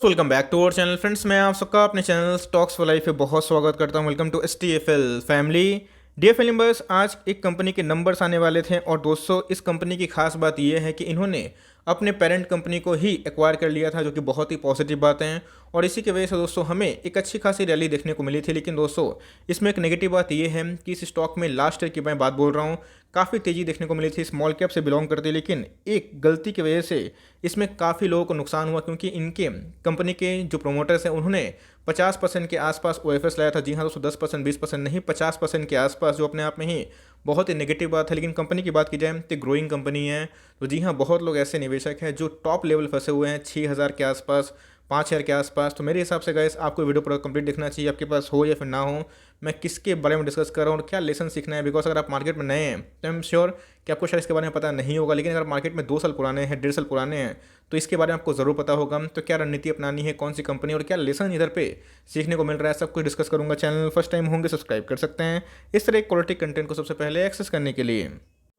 Welcome back to our channel friends. मैं आप सबका अपने चैनल स्टॉक्स फॉर लाइफ पे बहुत स्वागत करता हूं। Welcome to STFL family. DFL numbers, आज एक कंपनी के नंबर्स आने वाले थे और दोस्तों इस कंपनी की खास बात यह है कि इन्होंने अपने पेरेंट कंपनी को ही एक्वायर कर लिया था, जो कि बहुत ही पॉजिटिव बात है। और इसी की वजह से दोस्तों हमें एक अच्छी खासी रैली देखने को मिली थी। लेकिन दोस्तों इसमें एक नेगेटिव बात यह है कि इस स्टॉक में लास्ट ईयर की मैं बात बोल रहा हूँ, काफ़ी तेज़ी देखने को मिली थी, स्मॉल कैप से बिलोंग करती है। लेकिन एक गलती की वजह से इसमें काफ़ी लोगों को नुकसान हुआ, क्योंकि इनके कंपनी के जो प्रोमोटर्स हैं उन्होंने 50% के आसपास OFS लाया था। जी हाँ दोस्तों, 10% 20% नहीं, 50% के आसपास, जो अपने आप में ही बहुत ही नेगेटिव बात है। लेकिन कंपनी की बात की जाए तो ग्रोइंग कंपनी है। तो जी हाँ, बहुत लोग ऐसे निवेशक हैं जो टॉप लेवल फंसे हुए हैं 6,000 के आसपास, 5,000 के आसपास। तो मेरे हिसाब से गाइस आपको वीडियो पूरा कंप्लीट देखना चाहिए, आपके पास हो या फिर ना हो। मैं किसके बारे में डिस्कस कर रहा हूँ और क्या लेसन सीखना है, बिकॉज अगर आप मार्केट में नए हैं तो आई एम श्योर कि आपको शायद इसके बारे में पता नहीं होगा। लेकिन अगर मार्केट में 2 साल पुराने हैं, 1.5 साल पुराने हैं, तो इसके बारे में आपको ज़रूर पता होगा। तो क्या रणनीति अपनानी है, कौन सी कंपनी और क्या लेसन इधर पे सीखने को मिल रहा है, सब कुछ डिस्कस करूंगा। चैनल फर्स्ट टाइम होंगे सब्सक्राइब कर सकते हैं इस तरह क्वालिटी कंटेंट को सबसे पहले एक्सेस करने के लिए।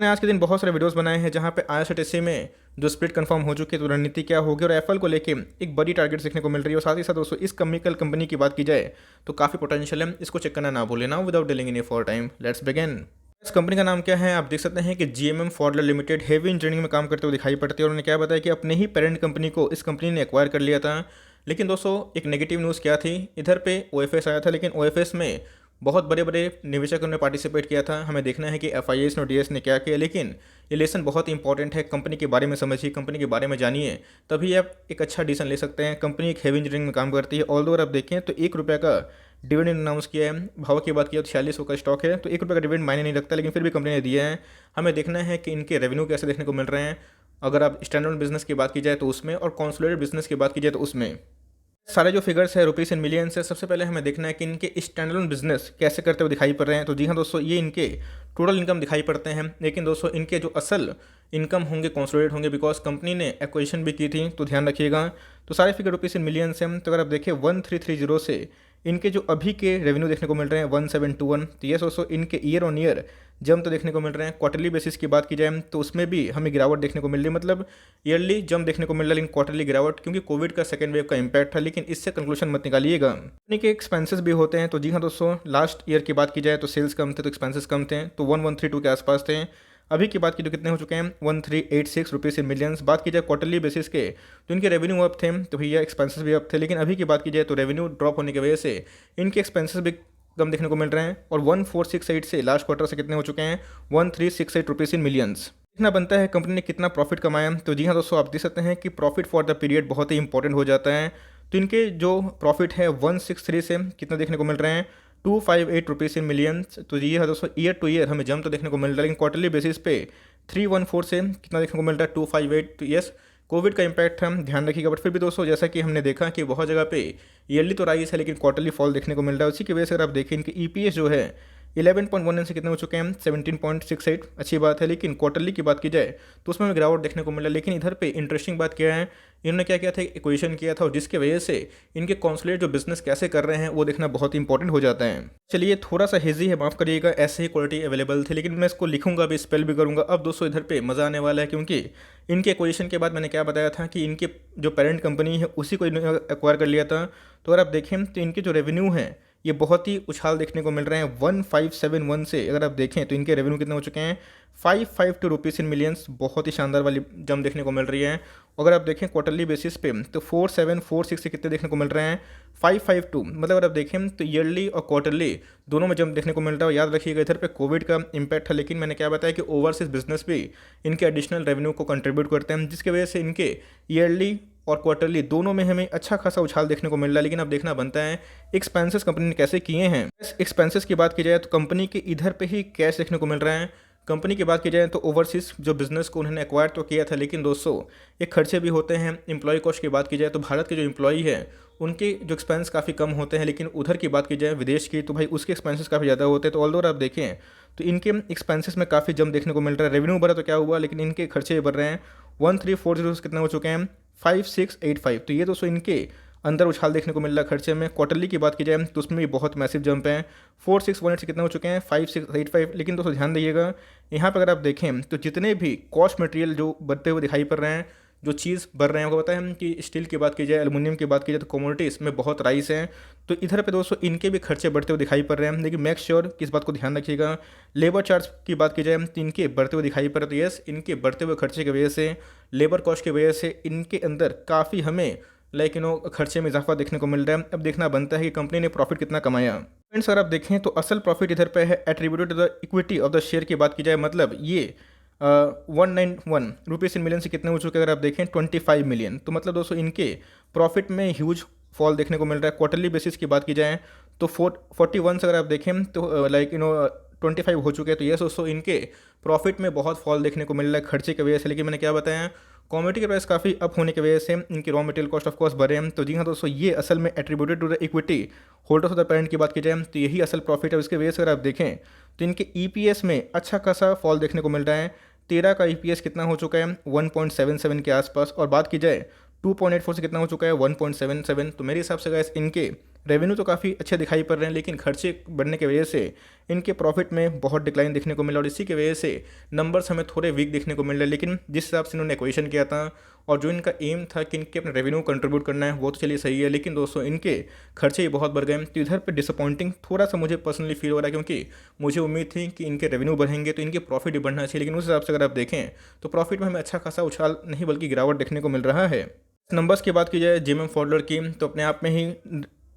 मैंने आज के दिन बहुत सारे वीडियोस बनाए हैं जहां पे IRCTC में जो स्प्लिट कंफर्म हो चुकी है, तो रणनीति क्या होगी, और एफएल को लेके एक बड़ी टारगेट सीखने को मिल रही है। और साथ ही साथ दोस्तों इस केमिकल कंपनी की बात की जाए तो काफ़ी पोटेंशियल है, इसको चेक करना ना भूलें ना। Without dealing in for time, let's begin. इस कंपनी का नाम क्या है, आप देख सकते हैं कि GMM फॉडलर लिमिटेड हेवी इंजीनियरिंग में काम करते हुए दिखाई पड़ती है। और उन्होंने क्या बताया कि अपने ही पेरेंट कंपनी को इस कंपनी ने एक्वायर कर लिया था। लेकिन दोस्तों एक नेगेटिव न्यूज़ क्या थी, इधर पे OFS आया था, लेकिन OFS में बहुत बड़े बड़े निवेशकों ने पार्टिसिपेट किया था। हमें देखना है कि FIS और DS ने क्या किया। लेकिन ये लेसन बहुत इंपॉर्टेंट है, कंपनी के बारे में समझिए, कंपनी के बारे में जानिए, तभी आप एक अच्छा डिसीजन ले सकते हैं। कंपनी एक हेवी इंजीनियरिंग में काम करती है। ऑल्दो अगर आप देखें तो ₹1 का डिविडेंड अनाउंस किया है। भाव की बात की तो 46 का स्टॉक है, तो ₹1 का डिविडेंड मायने नहीं रखता, लेकिन फिर भी कंपनी ने दिया है। हमें देखना है कि इनके रेवेन्यू कैसे देखने को मिल रहे हैं, अगर आप स्टैंडर्ड बिजनेस की बात की जाए तो उसमें, और कॉन्सोलिडेटेड बिजनेस की बात की जाए तो उसमें। सारे जो फिगर्स है रुपीस इन मिलियंस है। सबसे पहले हमें देखना है कि इनके स्टैंडअलोन बिजनेस कैसे करते हुए दिखाई पड़ रहे हैं। तो जी हाँ दोस्तों, ये इनके टोटल इनकम दिखाई पड़ते हैं। लेकिन दोस्तों इनके जो असल इनकम होंगे कंसोलिडेट होंगे, बिकॉज कंपनी ने एक्विजिशन भी की थी, तो ध्यान रखिएगा। तो सारे फिगर रुपीस इन मिलियंस हैं। तो अगर आप देखें 1330 से इनके जो अभी के रेवेन्यू देखने को मिल रहे हैं 1721। तो ये दोस्तों इनके ईयर ऑन ईयर जंप तो देखने को मिल रहे हैं। क्वार्टरली बेसिस की बात की जाए तो उसमें भी हमें गिरावट देखने को मिल रही है, मतलब ईयरली जंप देखने को मिल रहा है, लेकिन क्वार्टरली गिरावट, क्योंकि कोविड का सेकंड वेव का इम्पैक्ट था। लेकिन इससे कंक्लूजन मत निकालिएगा, कंपनी के एक्सपेंसेस भी होते हैं। तो जी हाँ दोस्तों, लास्ट ईयर की बात की जाए तो सेल्स कम थे तो एक्सपेंसेस कम थे, तो 1132 के आसपास थे। अभी की बात की तो कितने हो चुके हैं, 1386 रुपीज़ इन मिलियंस। बात की जाए क्वार्टरली बेसिस के तो इनके रेवेन्यू अप थे, तो भैया एक्सपेंसेस भी अप थे। लेकिन अभी की बात की जाए तो रेवेन्यू ड्रॉप होने की वजह से इनके एक्सपेंसेस भी कम देखने को मिल रहे हैं। और 1468 से लास्ट क्वार्टर से कितने हो चुके हैं, 1368 रुपीज़ इन मिलियंस। देखना बनता है कंपनी ने कितना प्रॉफिट कमाया। तो जी हाँ दोस्तों, आप देख सकते हैं कि प्रॉफिट फॉर द पीरियड बहुत ही इंपॉर्टेंट हो जाता है। तो इनके जो प्रॉफिट है 163 से कितना देखने को मिल रहे हैं, 258 रुपीज़ इन मिलियंस। तो जी हाँ दोस्तों, ईयर टू ईयर हमें जंप तो देखने को मिल रहा है, लेकिन क्वार्टरली बेसिस पे 314 से कितना देखने को मिल रहा है, 258। तो यस, कोविड का इम्पैक्ट हम ध्यान रखिएगा। बट फिर भी दोस्तों जैसा कि हमने देखा कि बहुत जगह पे ईयरली तो राइज है, लेकिन क्वार्टरली फॉल देखने को मिल रहा है। उसी की वजह से अगर आप देखें इनके EPS जो है 11.19 से कितने हो चुके हैं, 17.68। अच्छी बात है। लेकिन क्वार्टरली की बात की जाए तो उसमें हमें गिरावट देखने को मिला। लेकिन इधर पे इंटरेस्टिंग बात क्या है, इन्होंने क्या किया था, एक्विजिशन किया था, और जिसकी वजह से इनके कॉन्सुलेट जो बिजनेस कैसे कर रहे हैं वो देखना बहुत इंपॉर्टेंट हो जाता है। चलिए थोड़ा सा हेजी है, माफ़ करिएगा, ऐसे ही क्वालिटी अवेलेबल थी, लेकिन मैं इसको लिखूंगा भी, स्पेल भी करूंगा। अब दोस्तों इधर पे मज़ा आने वाला है, क्योंकि इनके एक्विजिशन के बाद मैंने क्या बताया था कि इनके जो पेरेंट कंपनी है उसी को एक्वायर कर लिया था। तो अगर आप देखें तो इनके जो रेवेन्यू है ये बहुत ही उछाल देखने को मिल रहे हैं। 1571 से अगर आप देखें तो इनके रेवेन्यू कितने हो चुके हैं, 552 रुपीज़ इन मिलियंस। बहुत ही शानदार वाली जंप देखने को मिल रही है। अगर आप देखें क्वार्टरली बेसिस पे तो 4746 से कितने देखने को मिल रहे हैं, 552। मतलब अगर आप देखें तो ईयरली और क्वार्टरली दोनों में जंप देखने को मिल रहा है। याद रखिएगा इधर पे कोविड का इम्पैक्ट है, लेकिन मैंने क्या बताया कि ओवरसीज बिजनेस भी इनके एडिशनल रेवेन्यू को कंट्रीब्यूट करते हैं, जिसकी वजह से इनके ईयरली और क्वार्टरली दोनों में हमें अच्छा खासा उछाल देखने को मिल रहा है। लेकिन अब देखना बनता है एक्सपेंसेस कंपनी ने कैसे किए हैं। एक्सपेंसेस की बात की जाए तो कंपनी के इधर पे ही कैश देखने को मिल रहा है। कंपनी की बात की जाए तो ओवरसीज जो बिजनेस को उन्होंने एक्वायर तो किया था, लेकिन दोस्तों एक खर्चे भी होते हैं। एम्प्लॉय कॉस्ट की बात की जाए तो भारत के जो एम्प्लॉई है उनके जो एक्सपेंस काफ़ी कम होते हैं, लेकिन उधर की बात की जाए विदेश की तो भाई उसके एक्सपेंसेस काफ़ी ज़्यादा होते हैं। तो ऑल्दो आप देखें तो इनके एक्सपेंसेस में काफ़ी जंप देखने को मिल रहा है। रेवेन्यू बढ़ा तो क्या हुआ, लेकिन इनके खर्चे बढ़ रहे हैं। 1340 कितने हो चुके हैं, 5685। तो ये दोस्तों इनके अंदर उछाल देखने को मिल रहा है खर्चे में। क्वार्टरली की बात की जाए तो उसमें भी बहुत मैसिव जंप है। 4618 से कितने हो चुके हैं, 5685। लेकिन दोस्तों ध्यान दीजिएगा यहाँ पर अगर आप देखें तो जितने भी कॉस्ट मटेरियल जो बढ़ते हुए दिखाई पड़ रहे हैं, जो चीज़ बढ़ रहे हैं, आपको पता है कि स्टील की बात की जाए, एल्युमिनियम की बात की जाए तो कमोडिटीज़ में बहुत राइस हैं। तो इधर पे दोस्तों इनके भी खर्चे बढ़ते हुए दिखाई पड़ रहे हैं, लेकिन मेक श्योर कि इस बात को ध्यान रखिएगा। लेबर चार्ज की बात की जाए तो इनके बढ़ते हुए दिखाई पड़ रहे हैं। यस, इनके बढ़ते हुए खर्चे की वजह से, लेबर कॉस्ट की वजह से इनके अंदर काफ़ी हमें खर्चे में इजाफा देखने को मिल रहा है। अब देखना बनता है कि कंपनी ने प्रॉफिट कितना कमाया। फ्रेंड्स, अगर आप देखें तो असल प्रॉफिट इधर पे है attributed to the equity of the share की बात की जाए, मतलब ये 191 रुपीज़ इन मिलियन से कितने हो चुके हैं, अगर आप देखें 25 मिलियन। तो मतलब दोस्तों इनके प्रॉफिट में ह्यूज फॉल देखने को मिल रहा है। क्वार्टरली बेसिस की बात की जाए तो 41 से अगर आप देखें तो 25 हो चुके हैं। तो ये दोस्तों इनके प्रॉफिट में बहुत फॉल देखने को मिल रहा है खर्चे की वजह से। लेकिन मैंने क्या बताया, कॉमोडिटी के प्राइस काफ़ी अप होने की वजह से इनकी raw material cost of course बढ़े हैं। तो जी हाँ दोस्तों, ये असल में attributed to the equity holders of the parent की बात की जाए तो यही असल प्रॉफिट है। उसके वजह से अगर आप देखें तो इनके ईपीएस में अच्छा खासा फॉल देखने को मिल रहा है। 13 का ईपीएस कितना हो चुका है, 1.77 के आसपास, और बात की जाए 2.84 से कितना हो चुका है, 1.77। तो मेरे हिसाब से गाइस इनके रेवेन्यू तो काफ़ी अच्छे दिखाई पड़ रहे हैं, लेकिन खर्चे बढ़ने की वजह से इनके प्रॉफिट में बहुत डिक्लाइन देखने को मिला और इसी की वजह से नंबर्स हमें थोड़े वीक देखने को मिल रहे हैं। लेकिन जिस हिसाब से इन्होंने एक्वेशन किया था और जो इनका एम था कि इनके अपने रेवेन्यू कंट्रीब्यूट करना है, वो तो चलिए सही है, लेकिन दोस्तों इनके खर्चे ही बहुत बढ़ गए। तो इधर पे डिसअपॉइंटिंग थोड़ा सा मुझे पर्सनली फील हो रहा है, क्योंकि मुझे उम्मीद थी कि इनके रेवेन्यू बढ़ेंगे तो इनके प्रॉफिट भी बढ़ना चाहिए, लेकिन उस हिसाब से अगर आप देखें तो प्रॉफिट में हमें अच्छा खासा उछाल नहीं बल्कि गिरावट देखने को मिल रहा है। नंबर्स की बात की जाए जेएमएम फॉडलर की तो अपने आप में ही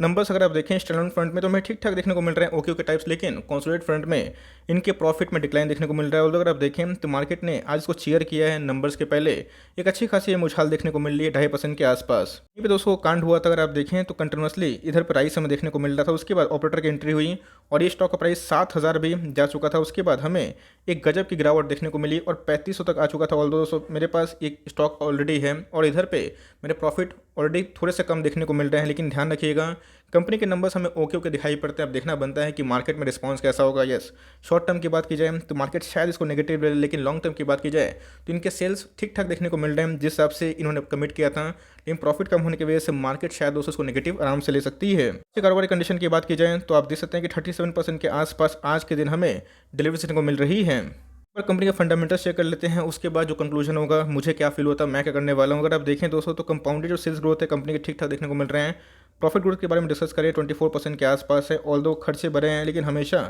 नंबर्स अगर आप देखें स्टैंडअलोन फ्रंट में तो हमें ठीक ठाक देखने को मिल रहे हैं, ओके ओके टाइप्स, लेकिन कंसोलिडेट फ्रंट में इनके प्रॉफिट में डिक्लाइन देखने को मिल रहा है। और अगर आप देखें तो मार्केट ने आज इसको चीयर किया है नंबर्स के पहले, एक अच्छी खासी उछाल देखने को मिल रही है 2.5% के आसपास। ये भी दोस्तों कांड हुआ था, अगर आप देखें तो कंटिन्यूसली इधर प्राइस हमें देखने को मिल रहा था। उसके बाद ऑपरेटर की एंट्री हुई और ये स्टॉक का प्राइस 7,000 भी जा चुका था। उसके बाद हमें एक गजब की गिरावट देखने को मिली और 3500 तक आ चुका था। ऑल दोस्तों मेरे पास एक स्टॉक ऑलरेडी है और इधर पे मेरे प्रॉफिट ऑलरेडी थोड़े से कम देखने को मिल रहे हैं, लेकिन ध्यान रखिएगा कंपनी के नंबर्स हमें ओके ओके दिखाई पड़ते हैं। अब देखना बनता है कि मार्केट में रिस्पांस कैसा होगा। यस, शॉर्ट टर्म की बात की जाए तो मार्केट शायद इसको नेगेटिव ले, लेकिन लॉन्ग टर्म की बात की जाए तो इनके सेल्स ठीक ठाक देखने को मिल रहे हैं जिस हिसाब से इन्होंने कमिट किया था, लेकिन प्रॉफिट कम होने की वजह से मार्केट शायद दोस्तों इसको नेगेटिव आराम से ले सकती है। कारोबारी कंडीशन की बात की जाए तो आप देख सकते हैं कि 37% के आसपास आज के दिन हमें डिलीवरी देखने को मिल रही है। पर कंपनी का फंडामेंटल्स चेक कर लेते हैं, उसके बाद जो कंक्लूजन होगा मुझे क्या फील होता है, मैं क्या करने वाला हूँ। अगर आप देखें दोस्तों तो कंपाउंडेड जो सेल्स ग्रोथ है कंपनी के ठीक ठाक देखने को मिल रहे हैं। प्रॉफिट ग्रोथ के बारे में डिस्कस करें 24% के आसपास है। ऑल दो खर्चे बढ़े हैं, लेकिन हमेशा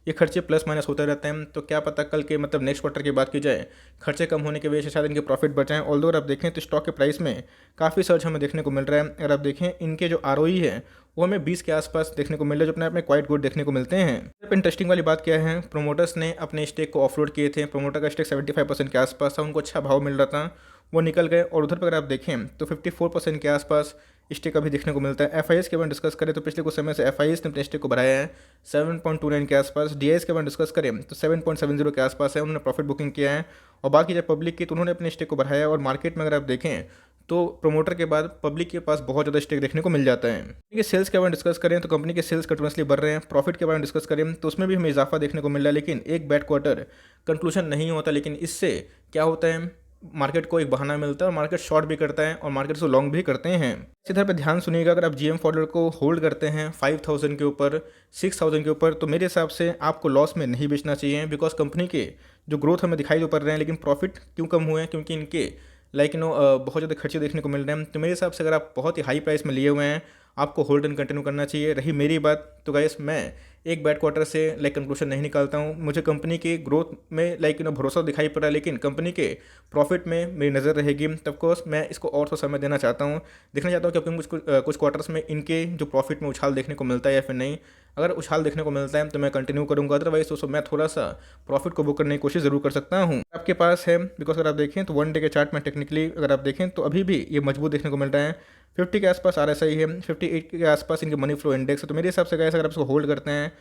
ये खर्चे प्लस माइनस होते रहते हैं। तो क्या पता कल के नेक्स्ट क्वार्टर की बात की जाए खर्चे कम होने की वजह से शायद इनके प्रॉफिट बढ़ जाएं। ऑल दो अगर आप देखें तो स्टॉक के प्राइस में काफ़ी सर्च हमें देखने को मिल रहा है। अगर आप देखें इनके जो आरओई है वो हमें 20 के आसपास देखने को मिल रहा है, जो अपने आप में क्वाइट गुड देखने को मिलते हैं। इंटरेस्टिंग वाली बात क्या है, प्रोमोटर्स ने अपने स्टेक को ऑफलोड किए थे। प्रोमोटर का स्टेक 75% के आसपास था, उनको अच्छा भाव मिल रहा था, वो निकल गए। और उधर पर अगर आप देखें तो 54% के आसपास स्टेक अभी देखने को मिलता है। एफआईएस के बारे में डिस्कस करें तो पिछले कुछ समय से एफआईएस ने अपने स्टेक को बढ़ाया है 7.29 के आसपास। डीआईएस के बारे में डिस्कस करें तो 7.70 के आसपास है, उन्होंने प्रॉफिट बुकिंग किया है। और बाकी जब पब्लिक की तो उन्होंने अपने स्टेक को बढ़ाया। और मार्केट में अगर आप देखें तो प्रोमोटर के बाद पब्लिक के पास बहुत ज़्यादा स्टेक देखने को मिल जाता है। देखिए सेल्स के बारे में डिस्कस करें तो कंपनी के सेल्स कंटिन्यूसली बढ़ रहे हैं। प्रॉफिट के बारे में डिस्कस करें तो उसमें भी हमें इजाफा देखने को मिल रहा है, लेकिन एक बैड क्वार्टर कंक्लूजन नहीं होता। लेकिन इससे क्या होता है, मार्केट को एक बहाना मिलता है और मार्केट शॉर्ट भी करता है और मार्केट से लॉन्ग भी करते हैं। इधर पे ध्यान सुनिएगा, अगर आप जीएम फॉरवर्ड को होल्ड करते हैं 5000 के ऊपर, 6000 के ऊपर, तो मेरे हिसाब से आपको लॉस में नहीं बेचना चाहिए। बिकॉज कंपनी के जो ग्रोथ हमें दिखाई तो पड़ रहे हैं, लेकिन प्रॉफिट क्यों कम हुए हैं, क्योंकि इनके बहुत ज़्यादा खर्चे देखने को मिल रहे हैं। तो मेरे हिसाब से अगर आप बहुत ही हाई प्राइस में लिए हुए हैं आपको होल्ड एंड कंटिन्यू करना चाहिए। रही मेरी बात तो गाइस मैं एक बैड क्वार्टर से कंक्लूजन नहीं निकालता हूँ। मुझे कंपनी की ग्रोथ में भरोसा दिखाई पड़ रहा है, लेकिन कंपनी के प्रॉफिट में मेरी नज़र रहेगी। तब कोर्स मैं इसको और थोड़ा समय देना चाहता हूँ, देखना चाहता हूँ कि अपने कुछ क्वार्टर्स में इनके जो प्रॉफिट में उछाल देखने को मिलता है या फिर नहीं। अगर उछाल देखने को मिलता है तो मैं कंटिन्यू करूँगा, अदरवाइज तो मैं थोड़ा सा प्रॉफिट को बुक करने की कोशिश ज़रूर कर सकता हूँ। आपके पास है बिकॉज अगर आप देखें तो 1 डे के चार्ट में टेक्निकली अगर आप देखें तो अभी भी ये मजबूत देखने को मिल रहा है। 50 के आसपास RSI है, 58 के आसपास इनके मनी फ्लो इंडेक्स है। तो मेरे हिसाब से गाइस अगर आप इसको होल्ड करते हैं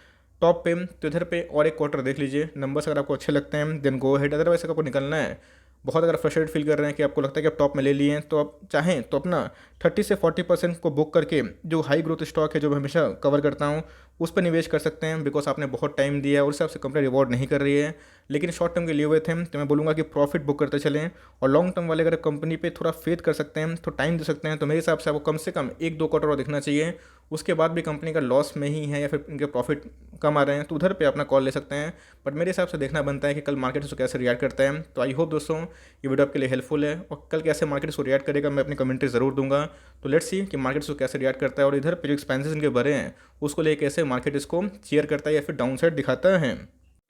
टॉप पे तो इधर पे और एक क्वार्टर देख लीजिए, नंबर्स अगर आपको अच्छे लगते हैं देन गो हेड। अदरवाइज आपको निकलना है, बहुत अगर फ्रस्ट्रेट फील कर रहे हैं कि आपको लगता है कि आप टॉप में ले लिए हैं, तो आप चाहें तो अपना 30 से 40% को बुक करके जो हाई ग्रोथ स्टॉक है जो मैं हमेशा कवर करता हूं उस पर निवेश कर सकते हैं। बिकॉज आपने बहुत टाइम दिया है और उस हिसाब से कंपनी रिवॉर्ड नहीं कर रही है। लेकिन शॉर्ट टर्म के लिए हुए थे तो मैं बोलूँगा कि प्रॉफिट बुक करते चलें, और लॉन्ग टर्म वाले अगर कंपनी पे थोड़ा फेथ कर सकते हैं, तो टाइम दे सकते हैं, तो मेरे हिसाब से आपको कम से कम 1-2 क्वार्टर और दिखना चाहिए। उसके बाद भी कंपनी का लॉस में ही है या फिर इनके प्रॉफिट कम आ रहे हैं, तो उधर पे अपना कॉल ले सकते हैं। बट मेरे हिसाब से देखना बनता है कि कल मार्केट इसको कैसे रिएक्ट करता है। तो आई होप दोस्तों ये वीडियो आपके लिए हेल्पफुल है, और कल कैसे मार्केट इसको रिएक्ट करेगा मैं अपनी कमेंट्री ज़रूर दूंगा। तो लेट्स सी कि मार्केट इसको कैसे रिएक्ट करता है, और इधर पे जो एक्सपेंसेस इनके भरे हैं उसको लेकर कैसे मार्केट इसको चेयर करता है या फिर डाउन साइड दिखाता है।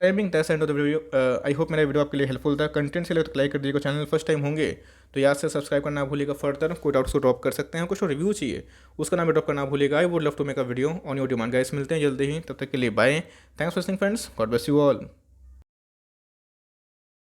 Timing that's end of the video. I hope मेरा वीडियो आपके लिए हेल्पफुल था। कंटेंट से लिए तो लाइक कर दीजिएगा, चैनल फर्स्ट टाइम होंगे तो याद से सब्सक्राइब करना भूलिएगा। फर्दर कोई डाउट्स को ड्रॉप कर सकते हैं, कुछ रिव्यू चाहिए उसका नाम भी ड्रॉप करना भूलिएगा। I would love to make a video on your demand guys. मिलते हैं जल्दी ही, तब तक के लिए bye. Thanks for listening friends, God bless you all.